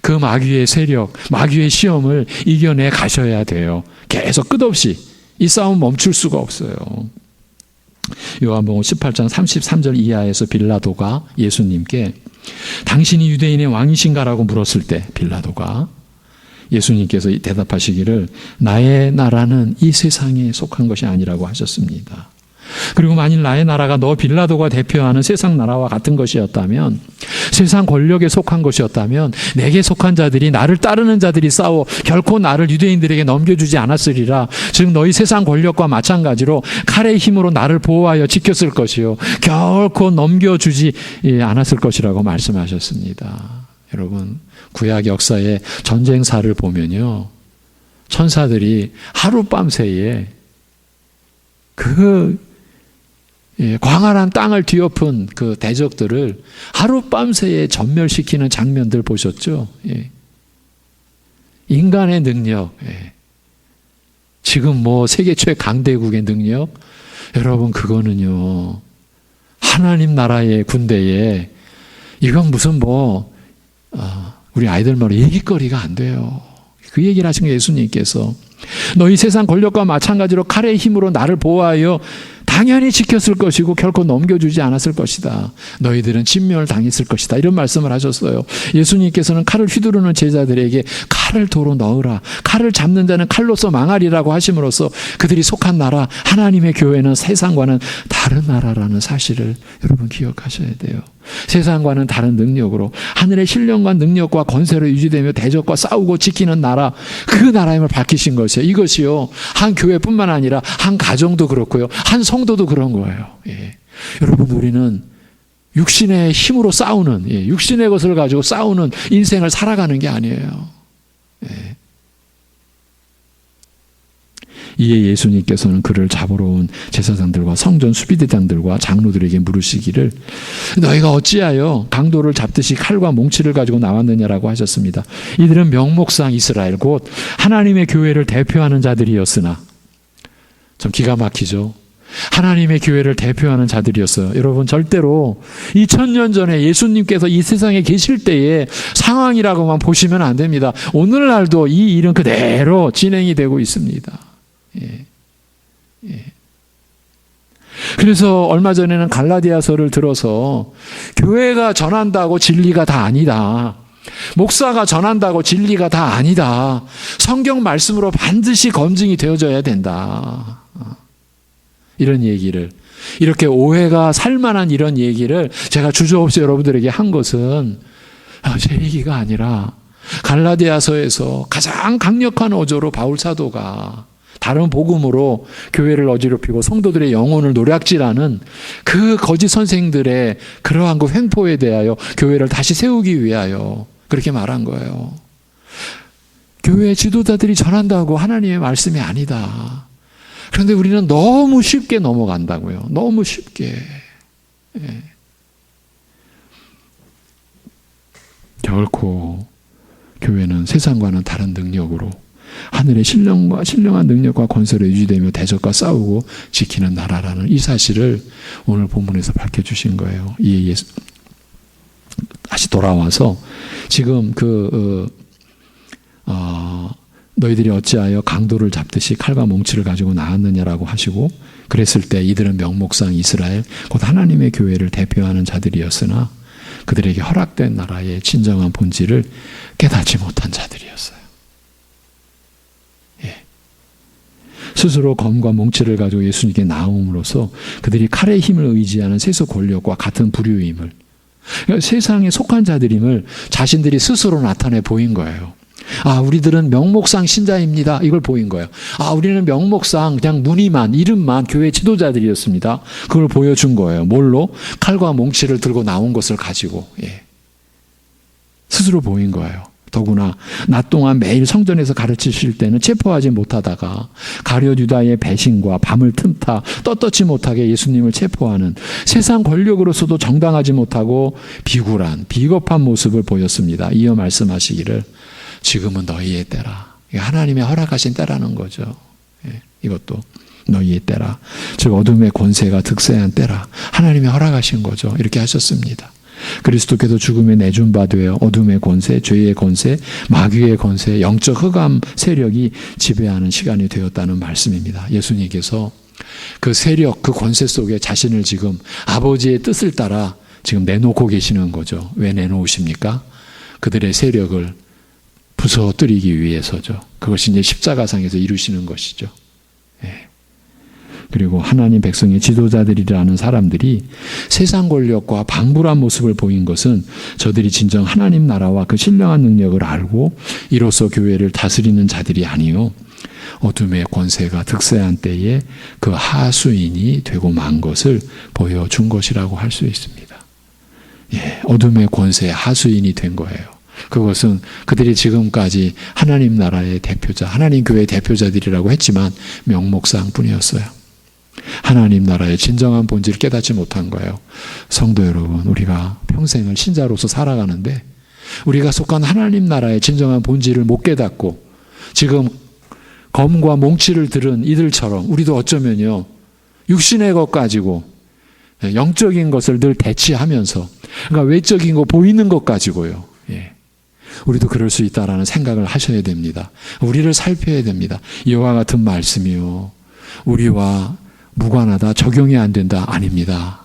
그 마귀의 세력, 마귀의 시험을 이겨내 가셔야 돼요. 계속 끝없이 이 싸움 멈출 수가 없어요. 요한복음 18장 33절 이하에서 빌라도가 예수님께 당신이 유대인의 왕이신가라고 물었을 때 빌라도가 예수님께서 대답하시기를 나의 나라는 이 세상에 속한 것이 아니라고 하셨습니다. 그리고 만일 나의 나라가 너 빌라도가 대표하는 세상 나라와 같은 것이었다면, 세상 권력에 속한 것이었다면 내게 속한 자들이, 나를 따르는 자들이 싸워 결코 나를 유대인들에게 넘겨주지 않았으리라. 즉 너희 세상 권력과 마찬가지로 칼의 힘으로 나를 보호하여 지켰을 것이요 결코 넘겨주지 않았을 것이라고 말씀하셨습니다. 여러분, 구약 역사의 전쟁사를 보면요, 천사들이 하룻밤 새에 그 광활한 땅을 뒤엎은 그 대적들을 하룻밤 새에 전멸시키는 장면들 보셨죠? 인간의 능력, 지금 뭐 세계 최강대국의 능력, 여러분 그거는요 하나님 나라의 군대에 이건 무슨 우리 아이들 말로 얘기거리가 안 돼요. 그 얘기를 하신 게 예수님께서 너희 세상 권력과 마찬가지로 칼의 힘으로 나를 보호하여 당연히 지켰을 것이고 결코 넘겨주지 않았을 것이다. 너희들은 진멸을 당했을 것이다. 이런 말씀을 하셨어요. 예수님께서는 칼을 휘두르는 제자들에게 칼을 도로 넣으라. 칼을 잡는 자는 칼로서 망하리라고 하심으로써 그들이 속한 나라, 하나님의 교회는 세상과는 다른 나라라는 사실을 여러분 기억하셔야 돼요. 세상과는 다른 능력으로 하늘의 신령과 능력과 권세로 유지되며 대적과 싸우고 지키는 나라, 그 나라임을 밝히신 것이에요. 이것이요 한 교회뿐만 아니라 한 가정도 그렇고요, 한 성도도 그런 거예요. 여러분, 우리는 육신의 힘으로 싸우는, 육신의 것을 가지고 싸우는 인생을 살아가는 게 아니에요. 이에 예수님께서는 그를 잡으러 온 제사장들과 성전 수비대장들과 장로들에게 물으시기를 너희가 어찌하여 강도를 잡듯이 칼과 몽치를 가지고 나왔느냐라고 하셨습니다. 이들은 명목상 이스라엘 곧 하나님의 교회를 대표하는 자들이었으나, 좀 기가 막히죠. 하나님의 교회를 대표하는 자들이었어요. 여러분, 절대로 2000년 전에 예수님께서 이 세상에 계실 때의 상황이라고만 보시면 안 됩니다. 오늘날도 이 일은 그대로 진행이 되고 있습니다. 그래서 얼마 전에는 갈라디아서를 들어서 교회가 전한다고 진리가 다 아니다, 목사가 전한다고 진리가 다 아니다, 성경 말씀으로 반드시 검증이 되어져야 된다, 이런 얘기를, 이렇게 오해가 살만한 이런 얘기를 제가 주저없이 여러분들에게 한 것은 제 얘기가 아니라 갈라디아서에서 가장 강력한 어조로 바울 사도가 다른 복음으로 교회를 어지럽히고 성도들의 영혼을 노략질하는 그 거짓 선생들의 그러한 그 횡포에 대하여 교회를 다시 세우기 위하여 그렇게 말한 거예요. 교회 지도자들이 전한다고 하나님의 말씀이 아니다. 그런데 우리는 너무 쉽게 넘어간다고요. 너무 쉽게. 결코 교회는 세상과는 다른 능력으로 하늘의 신령한 능력과 권세로 유지되며 대적과 싸우고 지키는 나라라는 이 사실을 오늘 본문에서 밝혀주신 거예요. 이에 다시 돌아와서 지금 너희들이 어찌하여 강도를 잡듯이 칼과 몽치를 가지고 나왔느냐라고 하시고, 그랬을 때 이들은 명목상 이스라엘 곧 하나님의 교회를 대표하는 자들이었으나 그들에게 허락된 나라의 진정한 본질을 깨닫지 못한 자들이었어요. 스스로 검과 몽치를 가지고 예수님께 나옴으로써 그들이 칼의 힘을 의지하는 세속 권력과 같은 부류임을, 그러니까 세상에 속한 자들임을 자신들이 스스로 나타내 보인 거예요. 우리들은 명목상 신자입니다, 이걸 보인 거예요. 우리는 명목상 그냥 무늬만, 이름만 교회 지도자들이었습니다, 그걸 보여준 거예요. 뭘로? 칼과 몽치를 들고 나온 것을 가지고. 스스로 보인 거예요. 더구나 낮 동안 매일 성전에서 가르치실 때는 체포하지 못하다가 가룟 유다의 배신과 밤을 틈타 떳떳지 못하게 예수님을 체포하는 세상 권력으로서도 정당하지 못하고 비굴한 비겁한 모습을 보였습니다. 이어 말씀하시기를 지금은 너희의 때라. 하나님의 허락하신 때라는 거죠. 이것도 너희의 때라. 즉 어둠의 권세가 득세한 때라. 하나님의 허락하신 거죠. 이렇게 하셨습니다. 그리스도께서 죽음에 내준 바 되어 어둠의 권세, 죄의 권세, 마귀의 권세, 영적 흑암 세력이 지배하는 시간이 되었다는 말씀입니다. 예수님께서 그 세력, 그 권세 속에 자신을 지금 아버지의 뜻을 따라 지금 내놓고 계시는 거죠. 왜 내놓으십니까? 그들의 세력을 부서뜨리기 위해서죠. 그것이 이제 십자가상에서 이루시는 것이죠. 예. 그리고 하나님 백성의 지도자들이라는 사람들이 세상 권력과 방불한 모습을 보인 것은 저들이 진정 하나님 나라와 그 신령한 능력을 알고 이로써 교회를 다스리는 자들이 아니요 어둠의 권세가 득세한 때에 그 하수인이 되고 만 것을 보여준 것이라고 할 수 있습니다. 예, 어둠의 권세의 하수인이 된 거예요. 그것은 그들이 지금까지 하나님 나라의 대표자, 하나님 교회의 대표자들이라고 했지만 명목상 뿐이었어요. 하나님 나라의 진정한 본질을 깨닫지 못한 거예요. 성도 여러분, 우리가 평생을 신자로서 살아가는데 우리가 속한 하나님 나라의 진정한 본질을 못 깨닫고 지금 검과 몽치를 들은 이들처럼 우리도 어쩌면요 육신의 것 가지고 영적인 것을 늘 대치하면서 그러니까 외적인 거 보이는 것 가지고요. 예. 우리도 그럴 수 있다라는 생각을 하셔야 됩니다. 우리를 살펴야 됩니다. 이와 같은 말씀이요 우리와 무관하다, 적용이 안 된다, 아닙니다.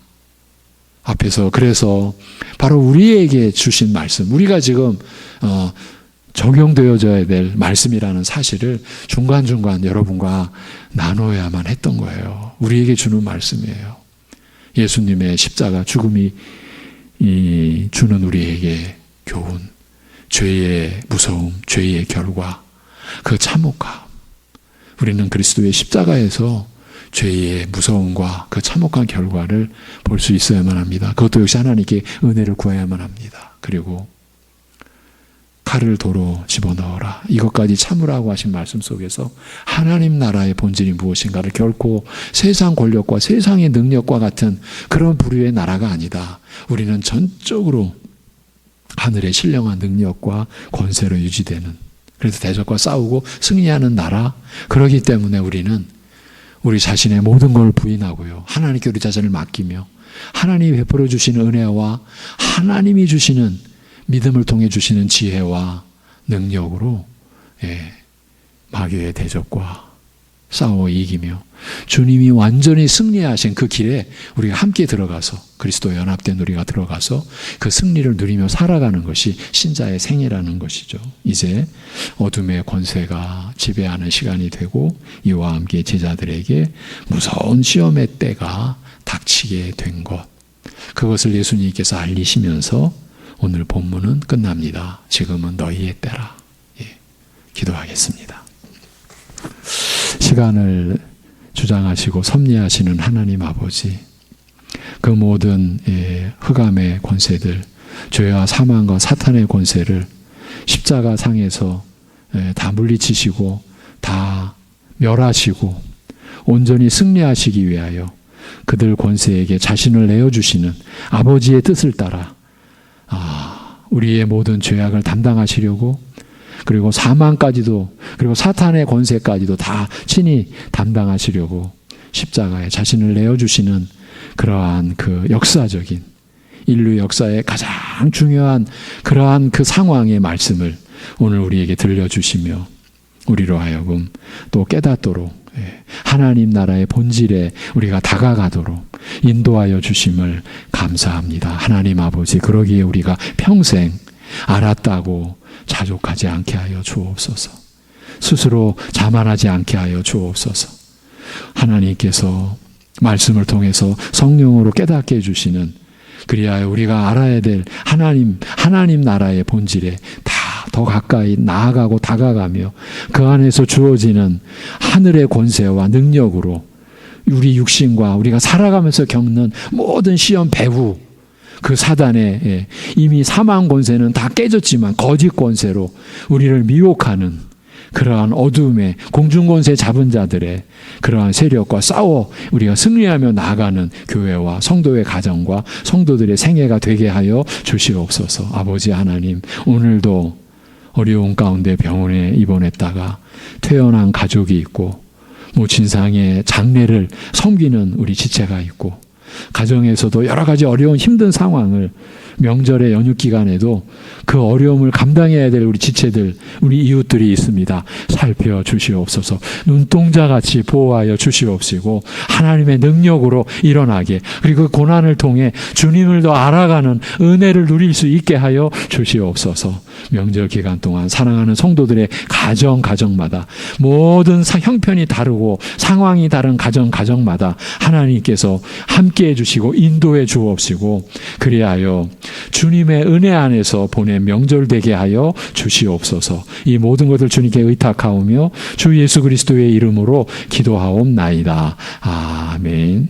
앞에서 그래서 바로 우리에게 주신 말씀, 우리가 지금 적용되어져야 될 말씀이라는 사실을 중간중간 여러분과 나눠야만 했던 거예요. 우리에게 주는 말씀이에요. 예수님의 십자가 죽음이 주는 우리에게 교훈, 죄의 무서움, 죄의 결과, 그 참혹함. 우리는 그리스도의 십자가에서 죄의 무서움과 그 참혹한 결과를 볼 수 있어야만 합니다. 그것도 역시 하나님께 은혜를 구해야만 합니다. 그리고 칼을 도로 집어넣어라. 이것까지 참으라고 하신 말씀 속에서 하나님 나라의 본질이 무엇인가를 결코 세상 권력과 세상의 능력과 같은 그런 부류의 나라가 아니다. 우리는 전적으로 하늘의 신령한 능력과 권세로 유지되는, 그래서 대적과 싸우고 승리하는 나라. 그렇기 때문에 우리는 우리 자신의 모든 걸 부인하고요, 하나님께 우리 자신을 맡기며 하나님이 베풀어 주시는 은혜와 하나님이 주시는 믿음을 통해 주시는 지혜와 능력으로 마귀의 대적과 싸워 이기며 주님이 완전히 승리하신 그 길에 우리가 함께 들어가서, 그리스도에 연합된 우리가 들어가서 그 승리를 누리며 살아가는 것이 신자의 생애라는 것이죠. 이제 어둠의 권세가 지배하는 시간이 되고 이와 함께 제자들에게 무서운 시험의 때가 닥치게 된 것, 그것을 예수님께서 알리시면서 오늘 본문은 끝납니다. 지금은 너희의 때라. 기도하겠습니다. 시간을 주장하시고 섭리하시는 하나님 아버지, 그 모든 흑암의 권세들, 죄와 사망과 사탄의 권세를 십자가 상에서 다 물리치시고 다 멸하시고 온전히 승리하시기 위하여 그들 권세에게 자신을 내어주시는 아버지의 뜻을 따라 우리의 모든 죄악을 담당하시려고, 그리고 사망까지도, 그리고 사탄의 권세까지도 다 친히 담당하시려고 십자가에 자신을 내어주시는 그러한 그 역사적인 인류 역사의 가장 중요한 그러한 그 상황의 말씀을 오늘 우리에게 들려주시며 우리로 하여금 또 깨닫도록 하나님 나라의 본질에 우리가 다가가도록 인도하여 주심을 감사합니다. 하나님 아버지, 그러기에 우리가 평생 알았다고 자족하지 않게 하여 주옵소서. 스스로 자만하지 않게 하여 주옵소서. 하나님께서 말씀을 통해서 성령으로 깨닫게 해주시는, 그리하여 우리가 알아야 될 하나님 나라의 본질에 다 더 가까이 나아가고 다가가며 그 안에서 주어지는 하늘의 권세와 능력으로 우리 육신과 우리가 살아가면서 겪는 모든 시험 배후, 그 사단의 이미 사망 권세는 다 깨졌지만 거짓 권세로 우리를 미혹하는 그러한 어둠의 공중 권세 잡은 자들의 그러한 세력과 싸워 우리가 승리하며 나아가는 교회와 성도의 가정과 성도들의 생애가 되게 하여 주시옵소서. 아버지 하나님, 오늘도 어려운 가운데 병원에 입원했다가 퇴원한 가족이 있고 진상의 장례를 섬기는 우리 지체가 있고 가정에서도 여러 가지 어려운 힘든 상황을 명절의 연휴 기간에도 그 어려움을 감당해야 될 우리 지체들, 우리 이웃들이 있습니다. 살펴주시옵소서. 눈동자같이 보호하여 주시옵시고 하나님의 능력으로 일어나게, 그리고 그 고난을 통해 주님을 더 알아가는 은혜를 누릴 수 있게 하여 주시옵소서. 명절 기간 동안 사랑하는 성도들의 가정마다 모든 형편이 다르고 상황이 다른 가정마다 하나님께서 함께해 주시고 인도해 주옵시고, 그리하여 주님의 은혜 안에서 보낸 명절 되게 하여 주시옵소서. 이 모든 것을 주님께 의탁하오며 주 예수 그리스도의 이름으로 기도하옵나이다. 아멘.